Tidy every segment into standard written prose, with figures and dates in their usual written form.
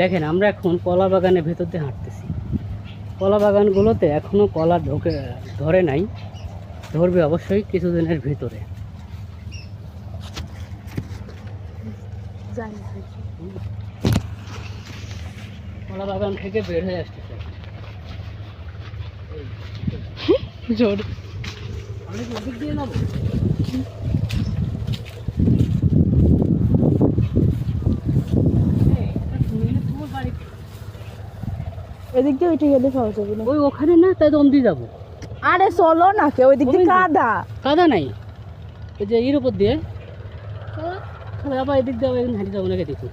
দেখেন আমরা এখন কলা বাগানের ভেতর দিয়ে হাঁটতেছি। কলা বাগানগুলোতে এখনও কলা ধরে নাই, ধরবে অবশ্যই কিছুদিনের ভিতরে। কলা বাগান থেকে বের হয়ে আসতেছে জোর। আমি ওদিক দিয়ে যাবো। এদিক দিয়ে উঠে গেলে সহজ হবে না। ওই ওখানে না, তাই দম দিয়ে যাবো। আরে চলো না, কে ওই দিক দিয়ে কাদা কাদা নাই, এই যে এর উপর দিয়ে আবার এদিক দিয়ে আবার হাঁটি যাবো নাকি দেখুন।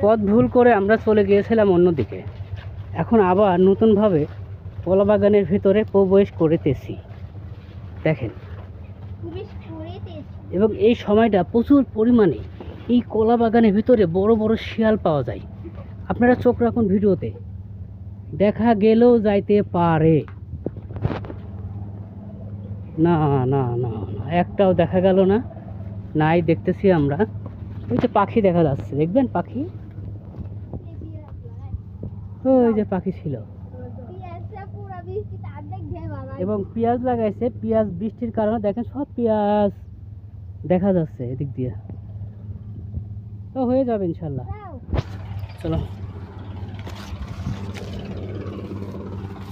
পথ ভুল করে আমরা চলে গিয়েছিলাম অন্যদিকে, এখন আবার নতুনভাবে কলা বাগানের ভিতরে প্রবেশ করিতেছি। দেখেন, এবং এই সময়টা প্রচুর পরিমাণে এই কলা বাগানের ভিতরে বড় বড় শিয়াল পাওয়া যায়। আপনারা চোখ রাখুন ভিডিওতে, দেখা গেলেও যাইতে পারে। না না না না, একটাও দেখা গেল না। নাই দেখতেছি আমরা, ওই যে পাখি দেখা যাচ্ছে, দেখবেন পাখি, ওই যে পাখি ছিল। এবং পেঁয়াজ লাগাইছে, পেঁয়াজ বৃষ্টির কারণে দেখেন সব পেঁয়াজ দেখা যাচ্ছে এদিক দিয়ে। তো হয়ে যাবে ইনশাল্লাহ। চলো।